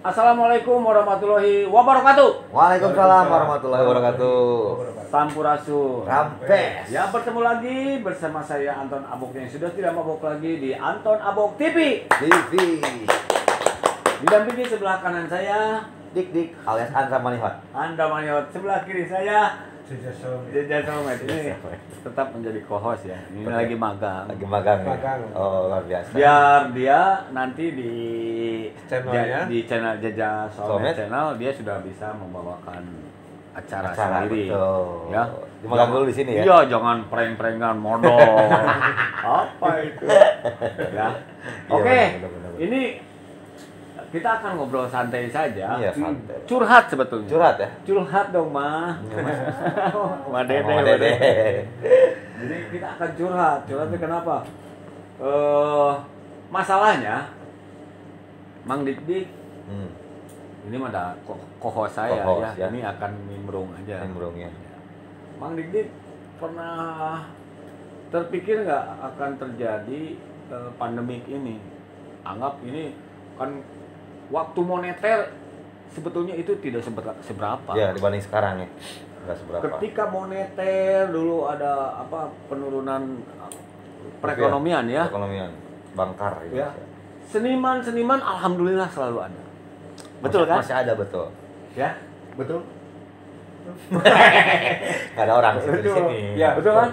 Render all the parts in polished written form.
Assalamualaikum warahmatullahi wabarakatuh. Waalaikumsalam warahmatullahi wabarakatuh. Sampurasun. Rampes. Ya, bertemu lagi bersama saya Anton Abok yang sudah tidak mabok lagi di Anton Abok TV. Didampingi sebelah kanan saya Dik alias Andra Manihot. Anda Maniot, sebelah kiri saya Jeja Somet. Ini tetap menjadi co-host ya. Ini lagi magang. Lagi magang. Oh, luar biasa. Biar dia nanti di channelnya, di channel Jeja Somet Somet channel dia sudah bisa membawakan acara sendiri. Betul. Ya. Magang dulu di sini ya. Iya, jangan prank-prankan modal. Apa itu? Ya. Oke. Ini kita akan ngobrol santai saja. Iya, santai. Curhat sebetulnya. Curhat ya? Curhat dong, Ma. Ma Dede. Jadi kita akan curhat. Curhatnya kenapa? Masalahnya Mang Dik ini mah ada co-host saya ya. Ini akan nimbrung aja. Nimbrung ya. Mang Dik pernah terpikir nggak akan terjadi pandemik ini? Anggap ini kan waktu moneter sebetulnya itu tidak seberapa. Ya, dibanding sekarang ya. Enggak seberapa. Ketika moneter dulu ada penurunan perekonomian ya. Perekonomian bangkar gitu. Ya. Seniman alhamdulillah selalu ada. Betul kan? Masih ada, betul. Ya, betul. Enggak ada orang di sini. Ya, betul kan?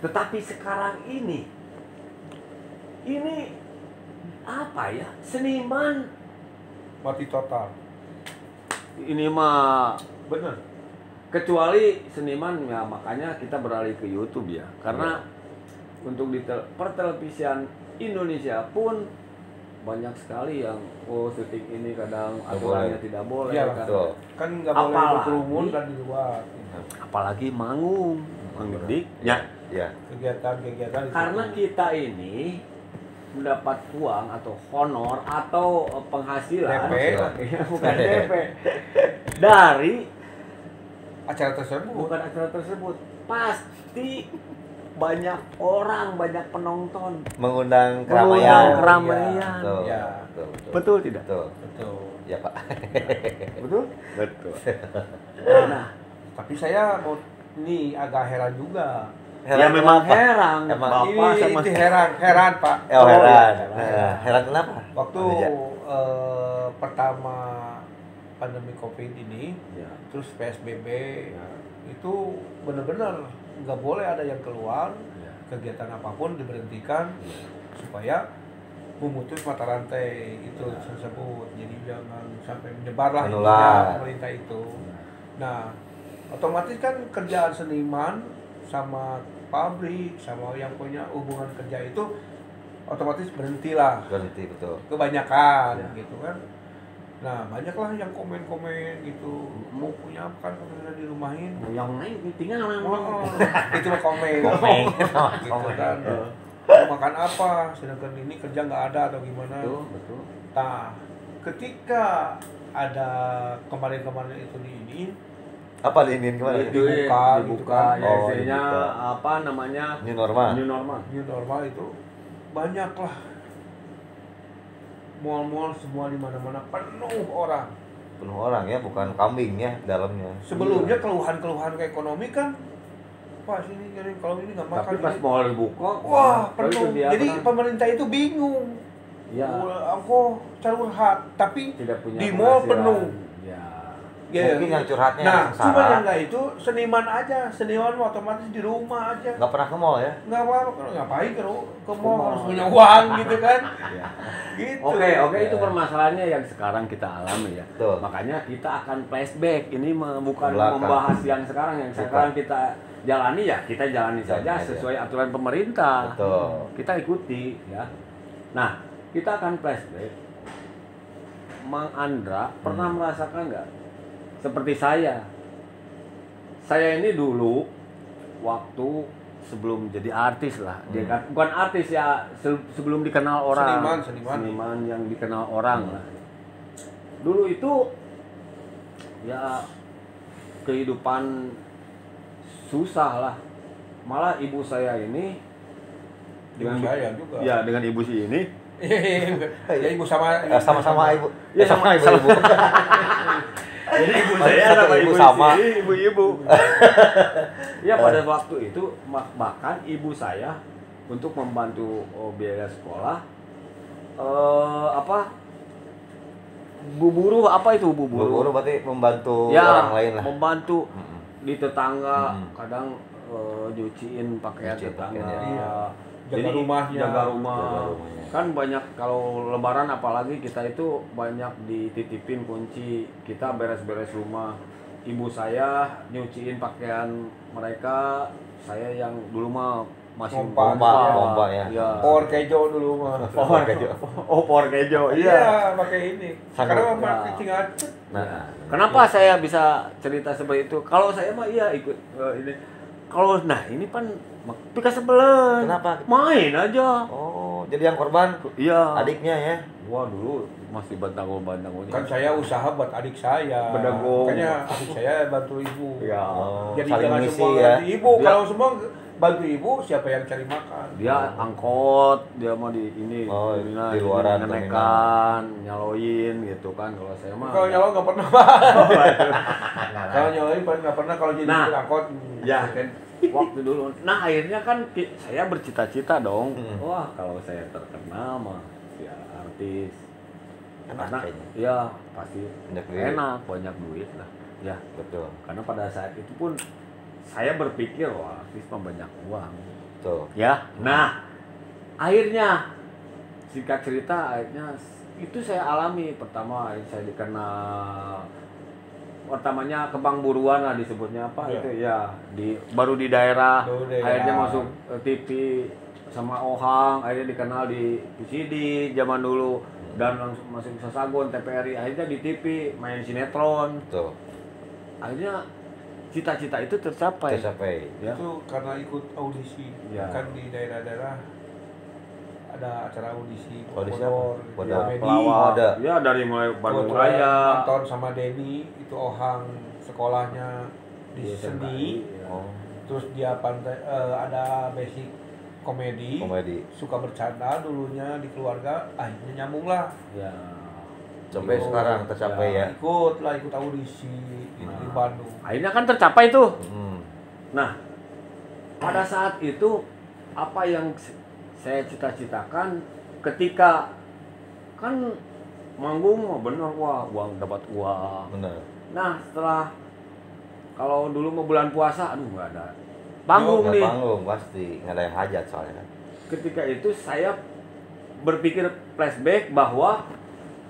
Tetapi sekarang ini apa ya? Seniman mati total. Ini mah Bener. kecuali seniman ya, makanya kita beralih ke YouTube ya. Karena untuk di pertelevisian Indonesia pun banyak sekali yang syuting ini kadang aturannya tidak boleh Ya, kan. Kan nggak boleh Apalagi- berkerumun dan di luar. Apalagi manggung, Dik. Ya. Ya. Kegiatan di Karena situ. kita ini mendapat uang atau honor atau penghasilan DP. bukan DP dari acara tersebut. bukan acara tersebut, pasti banyak orang, banyak penonton Mengundang keramaian. Betul. Ya. Betul tidak? Betul. Betul. Ya, Pak. Betul. Nah, Tapi saya mau ini agak heran juga. ya memang heran. Emang Bapak Ini sama itu heran Pak. heran. heran. Heran kenapa? Waktu Iya. pertama pandemi COVID ini, Ya. terus PSBB, Ya. itu benar-benar nggak boleh ada yang keluar, Ya. kegiatan apapun diberhentikan supaya memutus mata rantai itu tersebut. Jadi jangan sampai menyebarlah Menular. pemerintah itu. Nah, otomatis kan kerjaan seniman sama pabrik sama yang punya hubungan kerja itu otomatis berhentilah. Berhenti, betul. Kebanyakan Ya. gitu kan. Nah, banyaklah yang komen-komen gitu. Mau punya apa kan kalau udah dirumahin. Yang lain tinggal Oh, itu mah komen. Komen. Gitu kan. Mau makan apa? Sedangkan ini kerja nggak ada atau gimana? Betul. Nah, ketika ada kemarin-kemarin itu ini Apa diinin gimana? Dibuka, gitu kan. Oh, IC-nya dibuka. apa namanya? New normal. New normal. new normal itu banyaklah mall-mall semua di mana-mana penuh orang. Penuh orang ya, bukan kambing ya dalamnya. Sebelumnya keluhan-keluhan ke ekonomi kan, wah sini kalau ini nggak makan. Tapi pas ini. mau dibuka, Wah kalau itu penuh. dia Jadi pernah- pemerintah itu bingung. ya, Aku curhat, tapi tidak punya di mall penghasilan. penuh. Ya. Ya, Mungkin yang curhatnya nah, yang cuma sengsara. yang nggak itu seniman aja, seniman mah otomatis di rumah aja. Nggak pernah ke mall ya? Nggak apa-apa, kalau ngapain ke mall mall. harus punya uang gitu kan? Ya. Gitu. Oke, itu permasalahannya yang sekarang kita alami ya. Betul. Makanya kita akan flashback. Ini bukan Belakang. membahas yang sekarang, yang sekarang kita jalani ya, kita jalani saja Jalani aja. sesuai aturan pemerintah. Betul. Kita ikuti ya. Nah, kita akan flashback. Mang Andra pernah merasakan nggak seperti saya? Saya ini dulu waktu sebelum jadi artis lah, dia kan bukan artis ya, sebelum dikenal orang, seniman yang dikenal orang lah. Dulu itu ya kehidupan susah lah, malah ibu saya ini Dengan saya juga. ya dengan ibu si ini Ya ibu sama Sama-sama ibu. Iya, Sama sama- ibu-ibu. Jadi ibu Satu saya sama ibu ibu sama. ibu-ibu. Ya pada waktu itu bahkan ibu saya untuk membantu biaya sekolah apa bu buruh apa itu bu Guru buruh? berarti membantu Ya, orang lain lah. membantu Mm-mm. di tetangga Mm-mm. kadang nyuciin pakaian Nyuciin tetangga. pakaian, ya. Iya. Jadi Jaga rumahnya. jaga rumah. Jaga rumahnya. Kan banyak kalau lebaran apalagi kita itu banyak dititipin kunci. Kita beres-beres rumah. Ibu saya nyuciin pakaian mereka, saya yang dulu mah masih Pompa ya. Iya. Power kejo dulu mah. Power kejo. Oh, power kejo. Iya. Iya, pakai ini. Sekarang Ya. mah pakai ngacet. Nah, Kenapa saya bisa cerita seperti itu? Kalau saya mah iya ikut ini. Kalau nah ini kan pika sebelah. Kenapa? Main aja. oh, jadi yang korban Iya. adiknya ya. Wah dulu masih bantang-bantang Kan saya usaha buat adik saya. Berdagang. Makanya adik saya bantu ibu. Iya. Oh, Jadi saling jangan ngisi semua ya. ganti ibu. Dia- Kalau semua bantu ibu, siapa yang cari makan? Dia angkot, dia mau di ini Oh, terminal, di luaran ngenekan, nyaloin gitu kan. Kalau saya mah Kalau nyalon nggak pernah. Kalau nyalon nggak pernah kalau jadi Nah. supir angkot. ya kan waktu dulu. Nah akhirnya kan saya bercita-cita dong. Wah kalau saya terkenal mah ya artis. Enak Karena kayaknya. ya pasti Banyak duit. enak, banyak duit lah. Ya Betul. karena pada saat itu pun saya berpikir wah artis mah banyak uang. Tuh. Ya, nah akhirnya singkat cerita akhirnya itu saya alami pertama saya dikenal pertamanya kebang buruan lah disebutnya apa Ya. itu ya baru di daerah Baru daerah. akhirnya masuk TV sama Ohang akhirnya dikenal di VCD zaman dulu dan langsung masuk Sasagon TPRI akhirnya di TV main sinetron Tuh. akhirnya cita-cita itu tercapai Tercapai. ya Itu karena ikut audisi. Ya. Kan di daerah-daerah ada acara audisi. Audisi Bodor, apa? Bodor. komedi. pelawak ada. ya dari mulai Bandung Kebetulan Raya nonton sama Denny itu Ohang sekolahnya di Iya, seni. ya. Oh, Terus dia ada basic komedi. komedi. Suka bercanda dulunya di keluarga, akhirnya nyambung lah. Ya. Sampai Oh, sekarang tercapai ya. Ikut audisi di Bandung. Akhirnya kan tercapai tuh. Hmm. Nah, pada saat itu apa yang saya cita-citakan ketika kan manggung mah bener wah uang dapat uang. Benar. Nah, setelah kalau dulu mau bulan puasa aduh nggak ada panggung Nggak nih. panggung pasti nggak ada yang hajat soalnya kan. Ketika itu saya berpikir flashback bahwa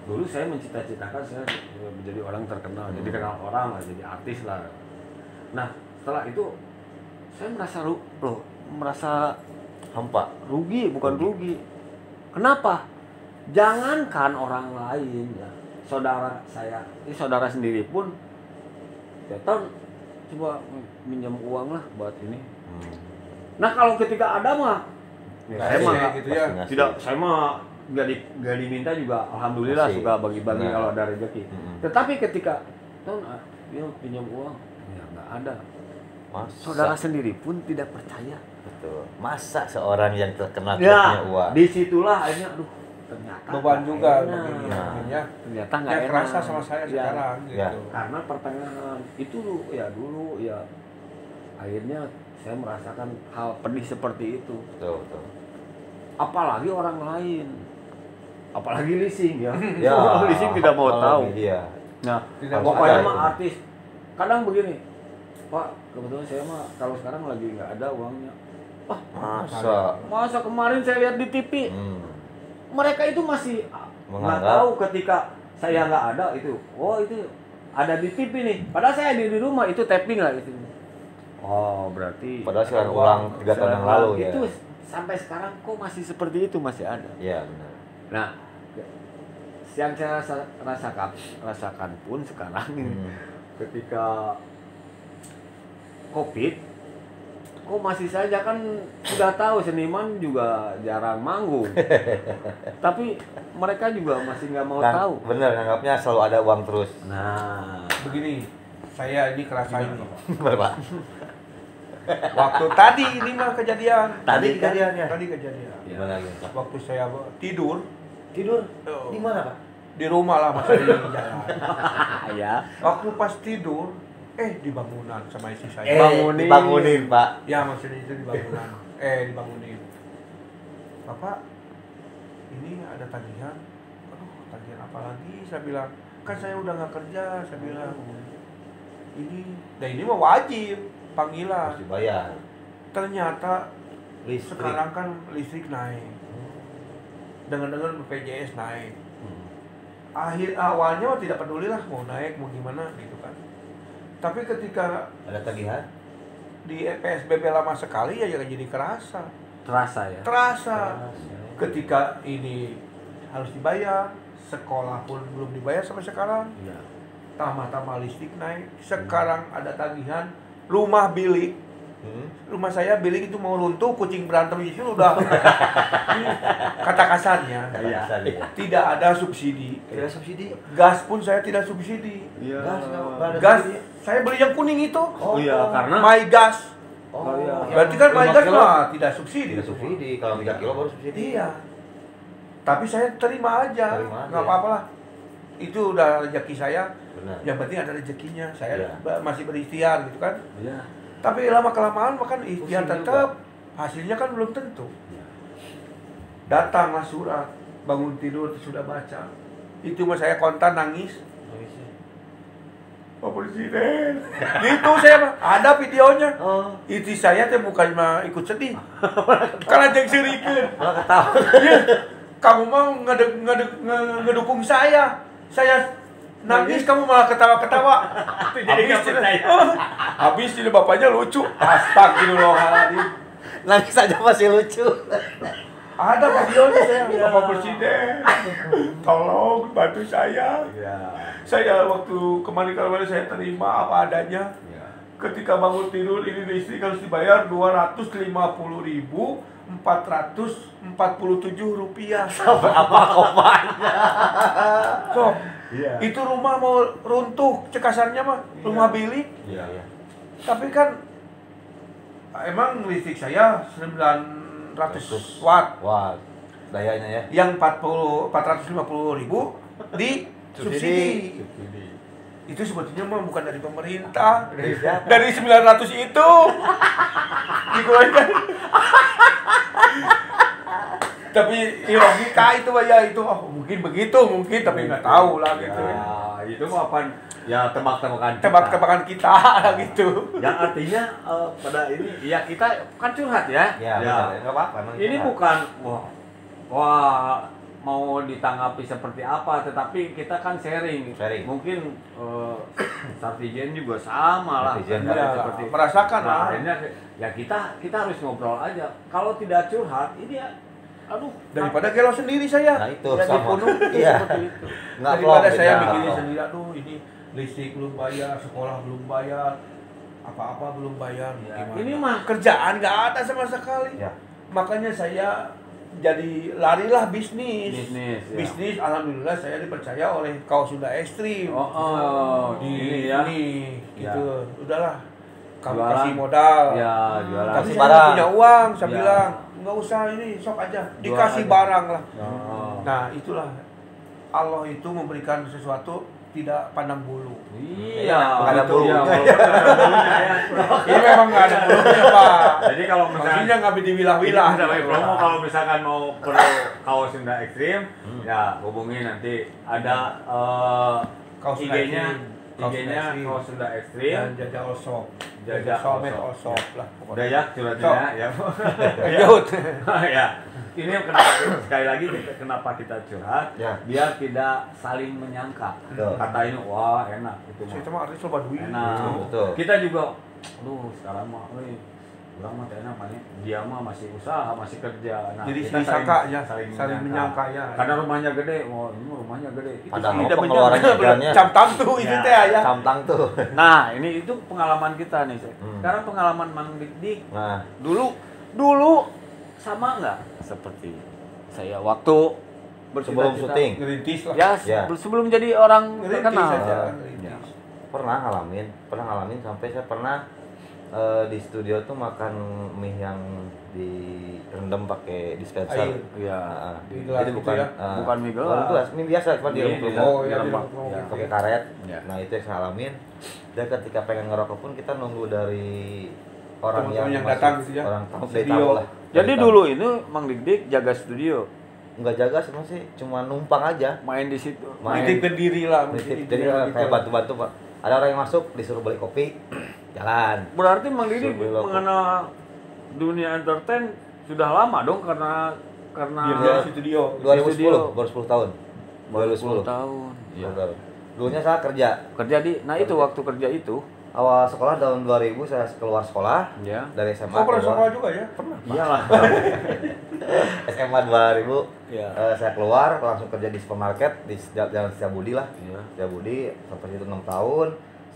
dulu saya mencita-citakan saya menjadi orang terkenal, jadi kenal orang lah, jadi artis lah. Nah, setelah itu saya merasa Hampa. rugi, bukan rugi. Kenapa? Jangankan orang lain ya, saudara saya, ini saudara sendiri pun, ya tahun coba minjam uang lah buat ini. Hmm. Nah kalau ketika ada mah, ya, saya mah nggak- gitu ya. Pasti ngasih. tidak, saya mah nggak diminta juga, alhamdulillah Masih. suka bagi-bagi Benar. kalau ada rezeki. Mm-mm. Tetapi ketika tahun dia pinjam uang, ya nggak ada. Masa? Saudara sendiri pun tidak percaya. Betul. Masa seorang yang terkenal Ya, punya uang? disitulah akhirnya, aduh ternyata Beban nggak juga enak. begini Nah. ya. Ternyata nggak Yang enak. kerasa sama saya Ya, sekarang Ya. gitu. karena pertengahan itu dulu ya akhirnya saya merasakan hal pedih seperti itu. Betul, betul. Apalagi orang lain, apalagi leasing ya. Ya, leasing tidak mau apalagi, tahu. Iya. Nah, Tidak mau pokoknya ada mah itu. artis. Kadang begini, Pak, kebetulan saya mah kalau sekarang lagi nggak ada uangnya. Masa? Kemarin saya lihat di TV, Hmm. mereka itu masih nggak Menganggap. tahu ketika saya nggak ada itu. Oh itu ada di TV nih. Padahal saya di rumah itu tapping lah itu. Oh berarti. Padahal siaran ada ulang uang. 3 tahun Siaran yang lalu ulang. ya. Itu sampai sekarang kok masih seperti itu masih ada. Iya, benar. Nah, yang saya rasakan pun sekarang Hmm. ketika COVID, kok masih saja kan sudah tahu seniman juga jarang manggung, tapi mereka juga masih nggak mau tahu. Bener, nganggapnya selalu ada uang terus. Nah, Begini, saya ini kerasain nih. Bener, Pak. Waktu tadi ini mah kejadian. Tadi kejadiannya. Tadi kejadian. Gimana lagi, Pak? Waktu saya tidur, Tidur Oh. di mana, Pak? Di rumah lah, masa di jalan. Ya. Waktu pas tidur, di bangunan sama istri saya. Bangunin. Dibangunin, Pak. Ya maksudnya itu di bangunan. Dibangunin. Bapak, ini ada tagihan. Aduh, tagihan apa lagi? Saya bilang, kan saya udah nggak kerja. Saya bilang, ini mah wajib panggilan. Harus dibayar. Ternyata Listrik. sekarang kan listrik naik. Dengar-dengar BPJS naik. Awalnya mah tidak peduli lah mau naik mau gimana gitu kan. Tapi ketika Ada tagihan? di PSBB lama sekali ya jadi kerasa. Terasa ya. Terasa. Ketika ini harus dibayar, sekolah pun belum dibayar sampai sekarang. Iya. Tambah-tambah listrik naik. Sekarang ada tagihan rumah bilik. Rumah saya bilik itu mau runtuh, kucing berantem di situ udah. Kata kasarnya. Iya. Tidak ada subsidi. Tidak subsidi. Gas pun saya tidak subsidi. Iya. Gas nggak ada Gas subsidi. saya beli yang kuning itu. Oh iya, karena My Gas. Oh, iya. Berarti kan My 5 Gas kilo. mah tidak subsidi. Tidak subsidi. Kalau 3 kilo baru subsidi. Iya. Tapi saya terima aja. Terima aja. Nggak apa-apa lah. Itu udah rezeki saya. Benar. Yang penting ada rezekinya. Saya Iya. masih berikhtiar gitu kan. Iya. Tapi lama kelamaan makan ikhtiar Pusing tetap. Hasilnya kan belum tentu. Iya. Datanglah surat. Bangun tidur sudah baca. Itu mah saya kontan nangis. Pak Presiden. Gitu saya mah. Ada videonya. Oh, Istri saya teh bukan mah ikut sedih. Karena jeung sirikeun. malah ketawa. Iya. Kamu mah ngedukung saya. Saya nangis kamu malah ketawa-ketawa. Jadi nggak percaya. Habis ini bapaknya lucu. Astagfirullahaladzim. Nangis aja masih lucu. Ada videonya saya. Bapak Presiden. Tolong bantu saya. Iya. Saya waktu kemarin saya terima apa adanya. Iya. Ketika bangun tidur ini listrik harus dibayar 250.447 rupiah. Sampai apa komanya? So, Iya. itu rumah mau runtuh cekasannya mah rumah bilik. Iya. Tapi kan emang listrik saya 900 watt. Wah, dayanya ya. Yang 450.000 di subsidi. Itu sebetulnya mah bukan dari pemerintah, dari 900 itu dikurangi. Tapi logika itu ya itu mungkin begitu mungkin tapi nggak tahu lah gitu. Ya, itu mah apa? Ya tebak-tebakan kita. Tebak-tebakan kita gitu. Yang artinya pada ini ya kita kan curhat ya. Ya, benar. Enggak apa-apa emang. Ini curhat. bukan wah mau ditanggapi seperti apa, tetapi kita kan sharing. Sharing. Mungkin Sartijen juga sama lah. Sartijen, Kan, ya, seperti merasakan nah, lah. akhirnya ya kita harus ngobrol aja. Kalau tidak curhat, ini ya aduh Daripada gelo sendiri saya. Nah, itu ya, sama. dipenuh Iya. seperti itu. Nggak Daripada plong, saya beda. mikirin sendiri, aduh ini listrik belum bayar, sekolah belum bayar, apa-apa belum bayar. Ya, Gimana? ini mah Kerjaan nggak ada sama sekali. Ya. Makanya saya jadi larilah bisnis. Bisnis, ya. Bisnis, alhamdulillah saya dipercaya oleh Kaos Sunda Ekstrim. ini ya. Gitu. Udahlah. Kamu Jualan. kasih modal. Ya, jualan. Tapi Kasih saya barang. nggak punya uang, saya Ya. bilang nggak usah ini, sok aja, dikasih aja. barang lah. Oh. Nah itulah Allah itu memberikan sesuatu tidak pandang bulu. Iya, Nggak ada betul, bulunya. ya, kalau nggak ada bulunya, ya. Ini memang nggak ada bulunya Pak. Jadi kalau Maksudnya misalnya nggak dibilah-bilah. ini misalnya promo kalau misalkan mau perlu kaos Sunda Ekstrim, ya hubungi nanti ada Kaos Sunda IG-nya, Ekstrim. Kaos Sunda IG-nya Ekstrim. kaos Sunda Ekstrim. Dan Jaja All Shop. Jaja Soulmate All All Shop. Shop lah. Udah ya curhatnya ya. Lanjut. Ya. Ini yang kenapa sekali lagi kenapa kita curhat? Ya. Biar tidak saling menyangka. Betul. Kata ini wah enak itu Saya mah. cuma artis loba duit. Enak. Betul. Kita juga aduh sekarang mah kurang mah enak mah dia mah masih usaha, masih kerja. Nah, Jadi kita disangka ya, saling menyangka ya. Karena rumahnya gede, wah ini rumahnya gede. Itu Padahal sih. Tidak pengeluaran menyangka, jalannya. Cam tamtu itu Ya. teh ya. Camtang tuh. Nah, ini itu pengalaman kita nih, Sek. Hmm. Sekarang pengalaman Mang Dik. Nah, Dulu sama nggak seperti saya waktu sebelum bercita-cita- syuting Ngerintis lah. Ya, Ya. sebelum jadi orang Ngerintis terkenal. aja. Ya. pernah ngalamin sampai saya pernah di studio tuh makan mie yang direndam pakai dispenser. Air. Iya. Nah, Di gelas jadi gitu bukan ya? Bukan mie gelas. bukan gelas, mie biasa cuma Mie, direndam. iya. Oh iya, Dirembak. dirembak. Ya. Pakai karet. Ya. Nah, itu yang saya alamin. Dan ketika pengen ngerokok pun kita nunggu dari orang Teman-teman yang masuk, datang gitu ya? orang tamu, Studio. dari tamu lah. Jadi Dari tamu. dulu ini Mang Dik jaga studio, nggak jaga sih, cuma numpang aja. main di situ. Main. Nitip diri lah. Nitip, intinya jadi gitu. kayak bantu-bantu Pak. Ada orang yang masuk disuruh beli kopi, jalan. Berarti Mang Dik Suruh beli rokok. mengenal dunia entertain sudah lama dong karena Dia di studio. 2010, baru 10 tahun. 10 2010 tahun. Iya. Dulunya saya kerja. Kerja di, nah itu waktu kerja itu. Awal sekolah tahun 2000 saya keluar sekolah Ya. dari SMA. Oh, pernah keluar. sekolah juga ya? Pernah. Iyalah. SMA 2000 Ya. saya keluar langsung kerja di supermarket di Jalan Setiabudi lah. Iya. Setiabudi sampai situ 6 tahun.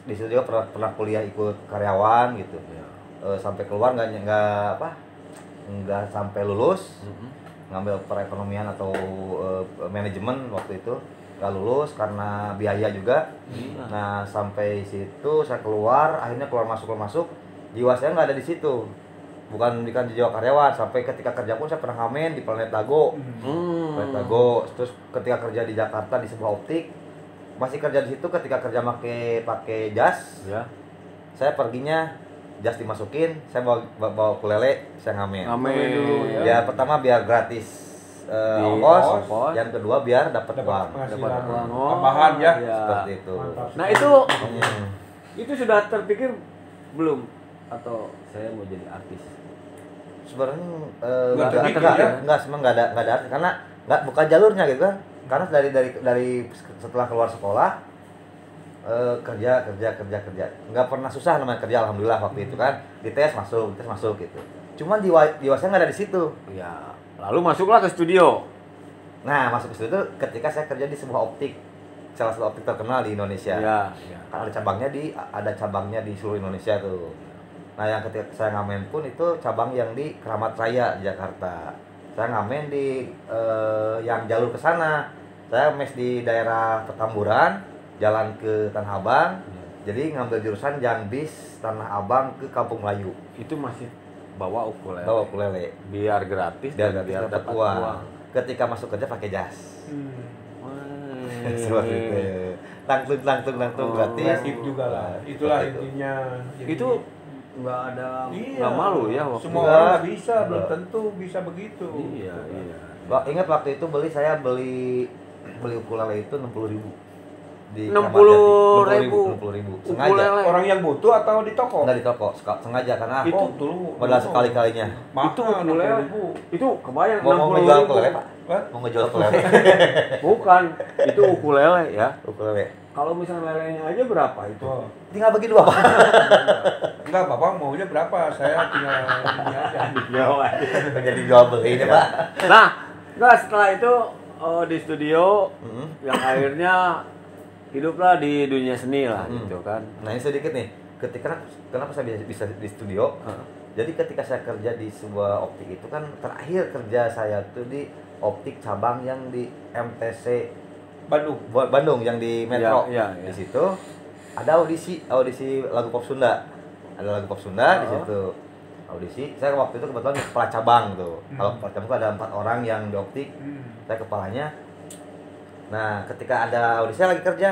Di situ juga pernah kuliah ikut karyawan gitu. Iya. Sampai keluar nggak sampai lulus. Ngambil perekonomian atau manajemen waktu itu nggak lulus karena biaya juga. Iya. Nah sampai situ saya keluar, akhirnya keluar masuk jiwa saya nggak ada di situ, bukan jiwa karyawan. Sampai ketika kerja pun saya pernah ngamen di Planet Dago. Planet Dago, terus ketika kerja di Jakarta di sebuah optik masih kerja di situ. Ketika kerja pakai jas, Ya. saya perginya jas dimasukin, saya bawa ukulele, saya ngamen. Ngamen dulu, ya. Biar pertama biar gratis Di ongkos, ongkos. yang kedua biar dapat uang. penghasilan uang. tambahan ya. Iya. Seperti itu. Mantap. Nah itu Hmm. itu sudah terpikir belum atau saya mau jadi artis? Sebenarnya Nggak terpikir, ya? semang nggak ada arti, karena bukan jalurnya gitu kan. Karena dari setelah keluar sekolah kerja nggak pernah susah namanya kerja, alhamdulillah waktu itu kan. Dites masuk gitu. Cuman jiwa saya nggak ada di situ. Ya. Lalu masuklah ke studio. Nah masuk ke situ ketika saya kerja di sebuah optik, salah satu optik terkenal di Indonesia. Ya. Ya. Kan ada cabangnya di seluruh Indonesia tuh. Nah yang ketika saya ngamen pun itu cabang yang di Keramat Raya di Jakarta. Saya ngamen di yang jalur ke sana. Saya mes di daerah Petamburan, jalan ke Tanah Abang. Jadi ngambil jurusan Jangbis Tanah Abang ke Kampung Melayu. Itu masih bawa ukulele. Bawa ukulele. Biar gratis Biar dan biar dapat uang. Ketika masuk kerja pakai jas. Wah. Seperti itu. Langtung Oh. gratis. Kreatif juga lah. Itulah Seperti itu. intinya. Jadi, Itu nggak ada iya, nggak malu ya waktu semua itu. orang nggak bisa, Enggak. belum tentu bisa begitu. Iya, iya. Ingat waktu itu saya beli ukulele itu 60.000 di 60.000. 60.000 sengaja. Ukulele. Orang yang butuh atau di toko? Enggak di toko, sengaja karena Itu Oh, dulu. modal sekali-kalinya. Mahal, Itu ukulele. 60.000. Itu kebayang Mau ngejual ukulele, Pak? Hah? Mau ngejual ukulele. Bukan, itu ukulele ya. Ukulele. Kalau misalnya lelenya aja berapa itu? Oh. Tinggal bagi dua, Pak. Enggak, Bapak maunya berapa? Saya tinggal ini aja. Jadi jual beli ini, Pak. Nah, enggak setelah itu di studio Hmm. yang akhirnya hiduplah di dunia seni lah Hmm. gitu kan. Nah, ini sedikit nih. Kenapa saya bisa di studio? Jadi ketika saya kerja di sebuah optik itu kan terakhir kerja saya tuh di optik cabang yang di MTC Bandung yang di Metro. Iya, iya. Di situ ada audisi lagu pop Sunda. Ada lagu pop Sunda di situ. Audisi. Saya waktu itu kebetulan kepala cabang tuh. Kalau kepala cabang tuh ada 4 orang yang di optik. Saya kepalanya. Nah, ketika ada audisi saya lagi kerja.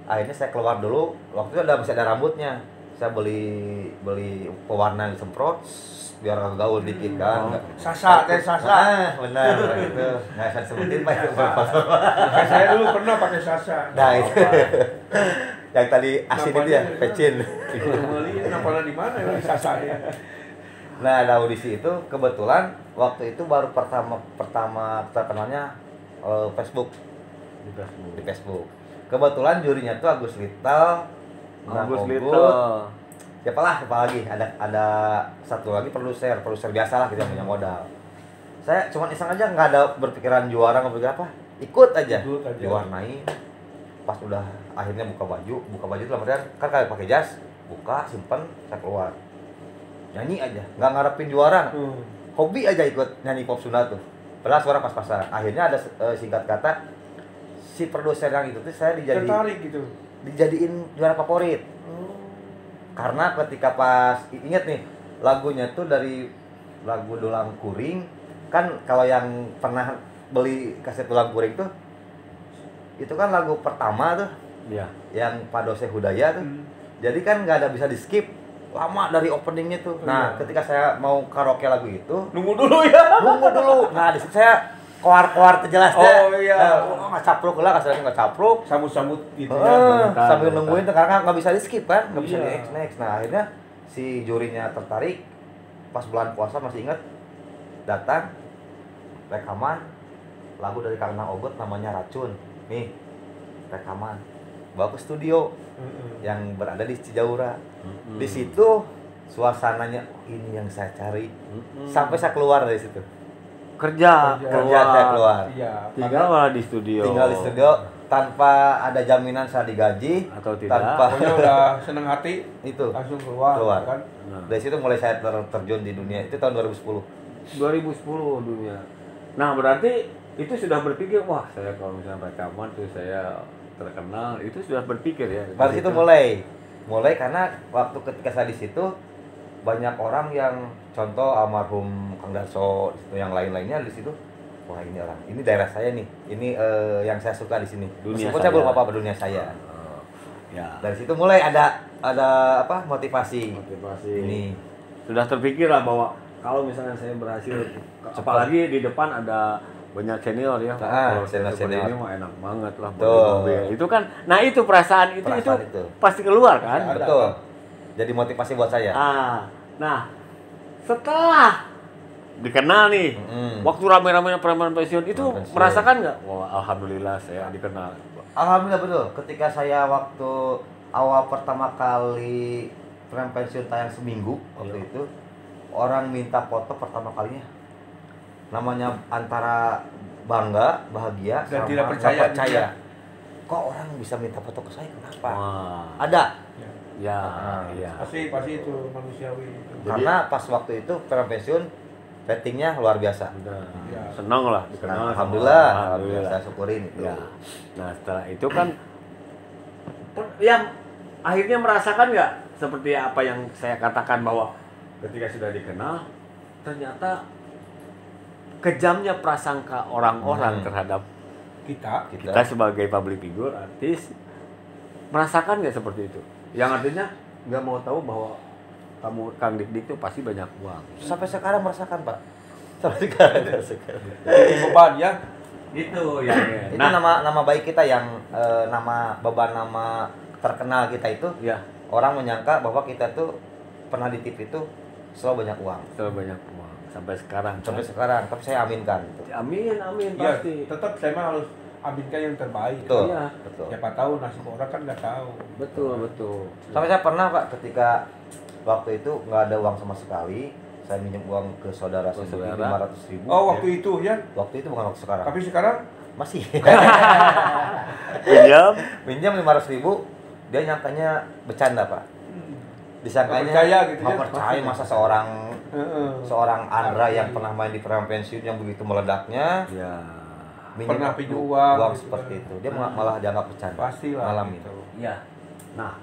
Akhirnya saya keluar dulu. Waktu itu masih ada rambutnya. Saya beli pewarna disemprot biar agak gaul dikit kan. Sasa. Benar itu. Nggak saya sebutin Pak itu. Kayak saya dulu pernah pakai sasa. Nah itu. Yang tadi asin itu ya, pecin. Namanya di mana ya sasa ya? Nah, ada audisi itu kebetulan waktu itu baru pertama terkenalnya Facebook. Di Facebook. Kebetulan jurinya tuh Agus Little, Agus Ogut, Little. siapa lagi? Ada satu lagi produser biasa lah kita punya modal. Saya cuma iseng aja, nggak ada berpikiran juara nggak berpikiran apa, ikut aja. Diwarnain. Pas udah akhirnya buka baju itu artian kan kayak pakai jas, buka simpen, saya keluar nyanyi aja, nggak ngarepin juara, hobi aja ikut nyanyi pop Sunda tuh. Padahal suara pas-pasan. Akhirnya ada singkat kata si produser yang itu tuh saya Tertarik gitu. dijadiin juara favorit. Karena ketika pas inget nih lagunya tuh dari lagu Dulang Kuring kan, kalau yang pernah beli kaset Dulang Kuring tuh itu kan lagu pertama tuh Iya. yang Pak Dose Hudaya tuh. Jadi kan nggak ada bisa di skip, lama dari openingnya tuh. Nah, ketika saya mau karaoke lagu itu, Nunggu dulu ya. nunggu dulu. Nah, di situ saya koar-koar terjelasnya. Oh, iya. Nggak capruk lah, kasarnya nggak capruk. Sambut-sambut gitu ya. bentar, Sambil bentar. nungguin tuh karena nggak bisa di skip kan, nggak bisa Iya. di next. Nah, akhirnya si jurinya tertarik. Pas bulan puasa masih inget, datang rekaman lagu dari Kang Nang Ogot namanya Racun. Nih, rekaman. Bawa ke studio yang berada di Cijaura. Di situ suasananya, oh, ini yang saya cari. Sampai saya keluar dari situ. Kerja Saya keluar. Iya. tinggal malah di studio. Tinggal di studio tanpa ada jaminan saya digaji Atau tidak. tanpa Pokoknya udah seneng hati itu. langsung keluar. Keluar. Kan? Nah, Dari situ mulai saya terjun di dunia itu tahun 2010. 2010 dunia. Nah, berarti itu sudah berpikir, wah, saya kalau misalnya rekaman tuh saya terkenal, itu sudah berpikir ya. Dari situ mulai karena waktu ketika saya di situ banyak orang yang contoh almarhum Kang Darso, yang lain-lainnya di situ. Wah, ini orang, ini daerah saya nih. Ini yang saya suka di sini. Dunia Meskipun saya. saya belum apa-apa dunia saya. Ya. Dari situ mulai ada apa motivasi. Motivasi. Ini Sudah terpikir lah bahwa kalau misalnya saya berhasil, apalagi di depan ada banyak senior ya. Kalau saya seperti senior. ini mah enak banget lah Betul. beli mobil. Itu kan, nah itu perasaan itu itu. pasti keluar kan. Ada. Betul. Jadi motivasi buat saya. Nah, setelah dikenal nih, waktu rame-ramenya preman pensiun itu Pensiun. merasakan nggak? Wah, alhamdulillah saya dikenal. Alhamdulillah betul. Ketika saya waktu awal pertama kali Preman Pensiun tayang seminggu waktu itu, orang minta foto pertama kalinya. Namanya antara bangga, bahagia, Dan sama tidak nggak percaya percaya. juga. Kok orang bisa minta foto ke saya? Kenapa? Wah, Ada. ya, ya. Pasti itu manusiawi itu. Jadi- Karena pas waktu itu Preman Pensiun ratingnya luar biasa. Udah Ya. senang lah dikenal. Nah, sama alhamdulillah, orang. Alhamdulillah. saya syukurin itu. Ya. Nah, setelah itu kan yang akhirnya merasakan nggak seperti apa yang saya katakan bahwa ketika sudah dikenal ternyata kejamnya prasangka orang-orang terhadap kita sebagai public figure, artis, merasakan nggak seperti itu? Yang artinya nggak mau tahu bahwa kamu Kang Dik itu pasti banyak uang. Sampai sekarang merasakan, Pak. Sampai sekarang. Jadi beban ya. Itu ya. Itu nama baik kita yang nama beban nama terkenal kita itu, ya, orang menyangka bahwa kita tuh pernah di TV itu selalu banyak uang. selalu banyak uang sampai sekarang. Sampai sekarang, tapi saya aminkan gitu. Amin, amin Ya, pasti. tetap saya mah harus aminkan yang terbaik. Betul. Iya. Betul. Siapa tahu nasib orang kan nggak tahu. Betul, betul. Sampai saya pernah, Pak, ketika waktu itu nggak ada uang sama sekali, saya minjem uang ke saudara Ke sendiri saudara. 500.000. Oh, waktu itu ya. Waktu itu bukan waktu sekarang. Tapi sekarang Masih. Pinjam. Minjam 500.000, dia nyangkanya bercanda, Pak. Disangkanya Nggak percaya gitu nggak ya. percaya masa seorang Andra yang pernah main di Preman Pensiun yang begitu meledaknya Ya. Pernah pinjam uang gitu seperti kan. itu. Dia malah dianggap bercanda. pastilah malam gitu. itu. Ya. Nah,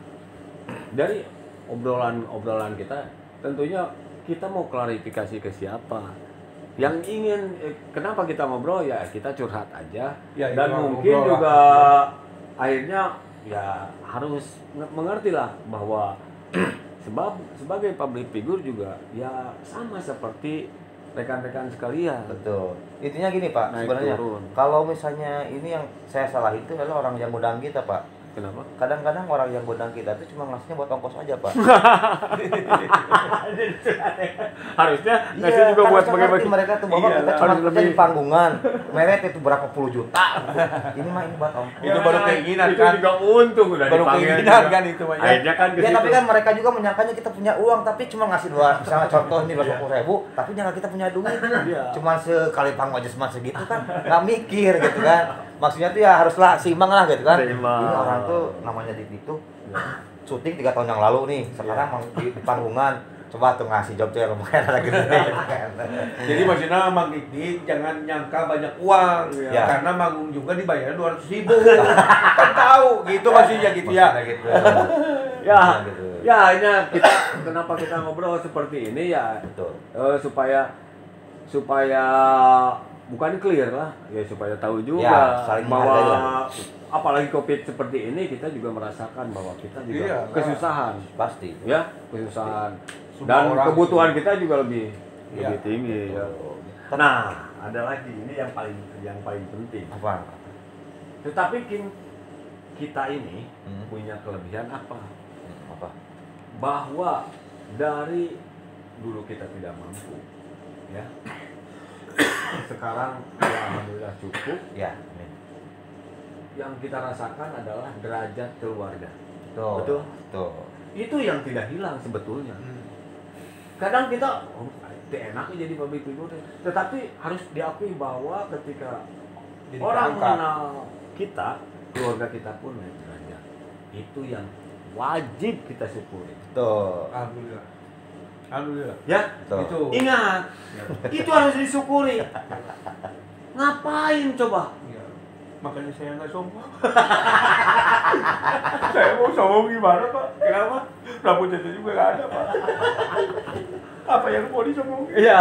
dari obrolan kita, tentunya kita mau klarifikasi ke siapa. Yang ingin kenapa kita ngobrol ya kita curhat aja Ya, dan itu mungkin ngobrol juga lah. akhirnya ya harus mengerti lah bahwa sebagai public figure juga ya sama seperti rekan-rekan sekalian. Betul. Intinya gini, Pak, Naik sebenarnya turun. kalau misalnya ini yang saya salah itu adalah orang yang ngundang kita, Pak. Kenapa? Kadang-kadang orang yang ngundang kita itu cuma ngasihnya buat ongkos aja, Pak. Harusnya Iya, ngasih juga kan buat harusnya bagaimana ngerti mereka tuh bahwa Iya, kita cuma harus kerja lebih. di panggungan, meret itu berapa puluh juta. Ini mah ini buat ongkos. Itu baru keinginan itu kan. juga untung udah Baru dipanggil keinginan juga. kan itu mah ya. Akhirnya kan ke Ya tapi situ. kan mereka juga menyangkanya kita punya uang, tapi cuma ngasih dua, misalnya contoh ini 250.000, tapi nyangka kita punya duit. Iya. Cuma sekali panggung aja cuma segitu kan, nggak mikir gitu kan. Maksudnya tuh ya haruslah seimbang lah gitu kan. Seimbang. Ini orang tuh namanya di itu syuting 3 tahun yang lalu nih, sekarang di panggungan. Coba tuh ngasih job tuh yang lumayan ada gitu. Jadi maksudnya Mang Dik jangan nyangka banyak uang Ya. karena manggung juga dibayar 200.000. Kan tahu gitu maksudnya gitu ya. Maksudnya gitu. Ya, Gitu. Ya, ini kenapa kita ngobrol seperti ini ya? Betul. Supaya bukan clear lah, ya supaya tahu juga Ya, saling bahwa menghargai. apalagi COVID seperti ini kita juga merasakan bahwa kita juga Iya, kesusahan, Pasti. ya kesusahan Semua dan orang kebutuhan kita juga lebih Iya. tinggi. Ya. Betul. Nah, ada lagi ini yang paling penting. Apa? Tetapi kita ini Hmm. punya kelebihan apa? Apa? Bahwa dari dulu kita tidak mampu, ya. Sekarang ya alhamdulillah cukup. Ya, amin. Yang kita rasakan adalah derajat keluarga. Betul. Betul. Itu yang tidak hilang sebetulnya. Hmm. Kadang kita enak jadi public figure, tetapi harus diakui bahwa ketika Jadi orang keangkat. mengenal kita, keluarga kita pun naik derajat. Itu yang wajib kita syukuri. Betul. Alhamdulillah. Alhamdulillah. Ya, Betul. Itu. ingat, itu harus disyukuri. Ngapain coba? Ya. Makanya saya nggak sombong. Saya mau sombong gimana Pak? Kenapa? Rambutnya juga nggak ada Pak. Apa yang mau disombongin? Iya,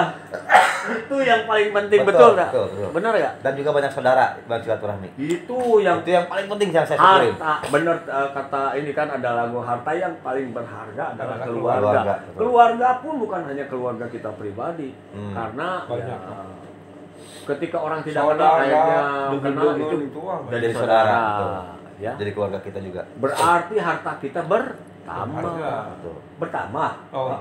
itu yang paling penting, betul nggak? Betul. Benar ya? Dan juga banyak saudara, banyak silaturahmi. Itu yang Itu yang paling penting yang saya syukurin. harta, benar kata ini kan ada lagu harta yang paling berharga adalah Adalah keluarga. keluarga, betul. Keluarga pun bukan hanya keluarga kita pribadi, karena Banyak. ya, ketika orang tidak Saudara, kenal akhirnya kenal dengkul-dengkul itu itu, wah, jadi Jadi saudara. saudara, Ya, Jadi keluarga kita juga. berarti harta kita bertambah. Berharga. Betul. Bertambah. Oh,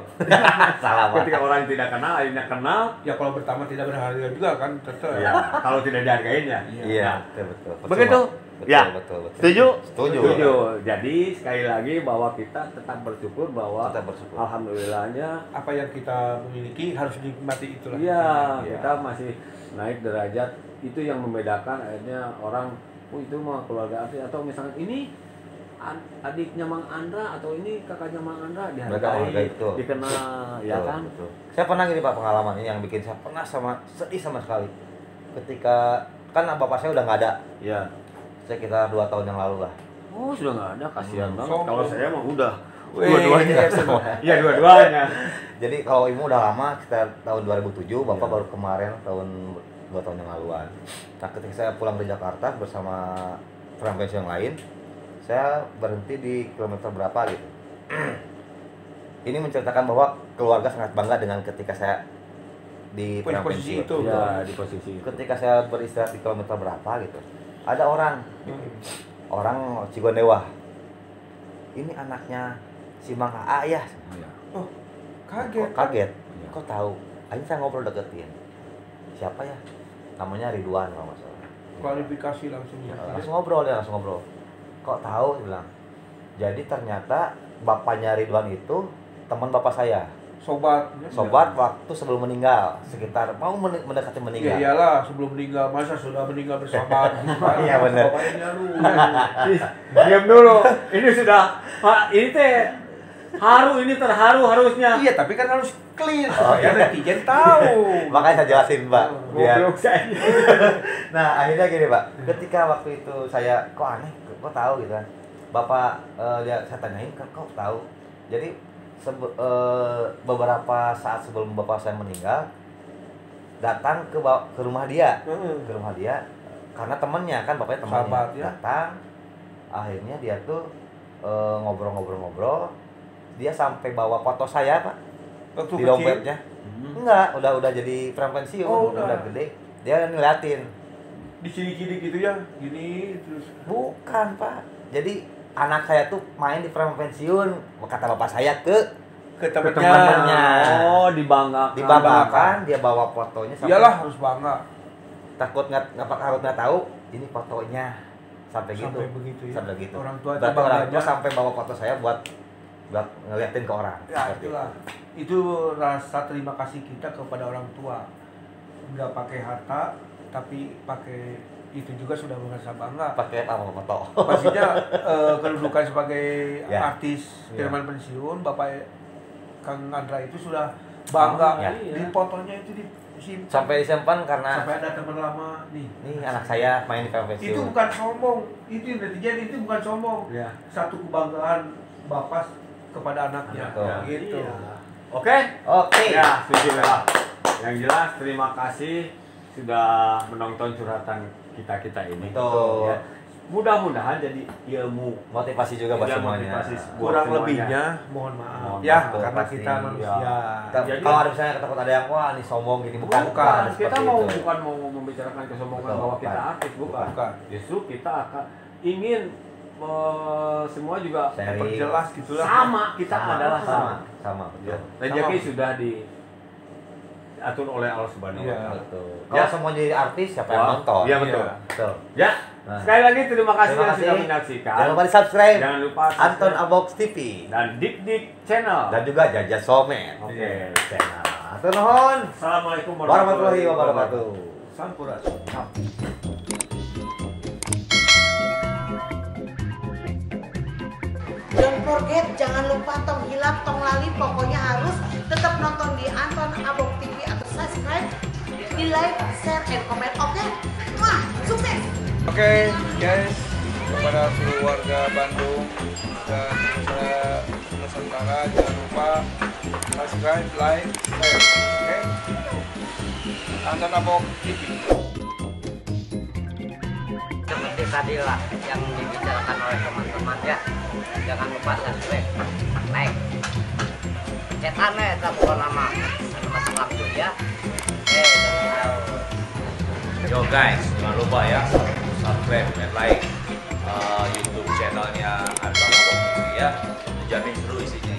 Salah Pak. Ketika orang tidak kenal, akhirnya kenal. ya kalau pertama tidak berharga juga kan tetap. Ya, kalau tidak dihargain ya. Iya, Nah, betul. begitu? Betul, Ya. betul. Setuju? Setuju. Jadi sekali lagi bahwa kita tetap bersyukur bahwa Tetap bersyukur. alhamdulillahnya Apa yang kita miliki harus dinikmati itulah. iya Iya. kita masih naik derajat. Itu yang membedakan akhirnya orang itu mah keluarga artis atau misalnya ini adiknya Mang Andra atau ini kakaknya Mang Andra Mereka dihargai, menghargai itu. dikenal, ya Betul, kan? betul. Saya pernah gini Pak pengalaman ini yang bikin saya pernah sedih sama sekali. Ketika kan bapak saya udah nggak ada, Iya. sekitar 2 tahun yang lalu lah. Oh sudah nggak ada, kasihan banget. Sombong. Kalau saya mah udah Wih, dua-duanya. semua. Iya dua-duanya. Jadi kalau ibu udah lama, sekitar tahun 2007, bapak Iya. baru kemarin tahun 2 tahun yang laluan. Nah ketika saya pulang dari Jakarta bersama pensiun yang lain, saya berhenti di kilometer berapa gitu. Ini menceritakan bahwa keluarga sangat bangga dengan ketika saya di Punya posisi pensiun. itu. Ya di posisi itu. Ketika saya beristirahat di kilometer berapa gitu, ada orang Hmm. Cigondewa. Ini anaknya si Mang AA ya. Iya. Oh, kaget. Kok kaget? Iya. Kok tahu? Akhirnya saya ngobrol deketin. Siapa ya? Namanya Ridwan kalau nggak salah. Kualifikasi langsung ya. Langsung ngobrol dia, langsung ngobrol. Kok tahu? Dia bilang. Jadi ternyata bapaknya Ridwan itu teman bapak saya. Sobat. Sobat waktu sebelum meninggal, sekitar mau mendekati Ya meninggal. iyalah sebelum meninggal masa sudah meninggal bersama. Iya, bener. Bapaknya lu. Diam dulu. Ini sudah ini teh ini terharu harusnya. Iya, tapi kan harus clear supaya netizen tahu. Makanya saya jelasin, Pak. Biar Goblok saya. Nah akhirnya gini Pak, ketika waktu itu saya kok aneh, kok tahu gitu kan, Bapak dia saya tanyain kok tahu. Jadi beberapa saat sebelum bapak saya meninggal, datang ke rumah dia, ke rumah dia karena temennya kan bapaknya temannya, Sahabat, ya. datang, akhirnya dia tuh ngobrol-ngobrol-ngobrol, dia sampai bawa foto saya Pak Waktu di kecil. dompetnya. Enggak, udah jadi pensiun, Oh, udah udah. gede. Dia ngeliatin. Dicilik-cilik gitu ya, gini terus. Bukan, Pak. Jadi anak saya tuh main di pensiun, kata bapak saya ke Ke temannya. temennya. Oh, dibanggakan. dibanggakan, dia bawa fotonya sampai Iyalah harus bangga. takut nggak tahu ini fotonya sampai gitu. Sampai begitu ya. Sampai gitu. Orang tua itu Berarti orang tua bangganya. sampai bawa foto saya buat ngeliatin ke orang. Ya Seperti itulah. Itu rasa terima kasih kita kepada orang tua. Nggak pakai harta, tapi pakai itu juga sudah merasa bangga. pakai apa foto. Pastinya kedudukan sebagai Ya. artis Ya. firman pensiun, Bapak Kang Andra itu sudah bangga. Ya. Di fotonya itu disimpan. Sampai disimpan karena Sampai ada teman lama nih. nih anak saya main di Itu pensiun. bukan sombong. Itu netizen itu bukan sombong. Ya. Satu kebanggaan Bapak kepada anaknya. Betul. Gitu. Iya. Oke? Oke. Ya, setuju lah. Yang jelas terima kasih sudah menonton curhatan kita ini. Betul. Ya. Mudah-mudahan jadi ilmu, Motivasi juga buat Ya, semuanya. motivasi buat Kurang semuanya. lebihnya mohon maaf. Mohon Ya, maaf, karena pasti. kita manusia. Jadi- Kalau ada misalnya takut ada yang wah ini sombong gini bukan, Bukan, ada kita seperti mau itu. bukan mau membicarakan kesombongan Betul, bahwa kita bukan. artis, bukan. Bukan. Justru kita akan ingin semua juga Sharing. Perjelas gitulah. sama, kita adalah sama. sama betul. Rezeki Sama. sudah diatur oleh Allah Subhanahu wa Iya. taala. Betul. Ya. Kalau semua jadi artis siapa yang Wah, nonton? Iya betul. Iya. Betul. Ya, Nah. sekali lagi terima kasih Terima yang kasih. sudah menyaksikan. Jangan lupa di subscribe. Jangan lupa Anton subscribe. Abox TV Dan Dik Dik Channel. dan juga Jaja Somen. Oke. Channel. Atur nuhun. Assalamualaikum Warahmatullahi wabarakatuh. Sampurasun. Don't forget, jangan lupa tong hilap, tong lali, pokoknya harus tetap nonton di Anton Abok TV atau subscribe, di like, share, and comment. Oke? Wah, sukses! Oke, guys, kepada seluruh warga Bandung dan Nusantara, jangan lupa subscribe, like, share, oke? Anton Abok TV. Seperti tadi lah yang dibicarakan oleh teman-teman ya, jangan lupa subscribe, like, cetannya itu bukan nama waktu ya. Yo guys, jangan lupa ya subscribe dan like YouTube channelnya Anton Abok TV ya. Jamin seru isinya.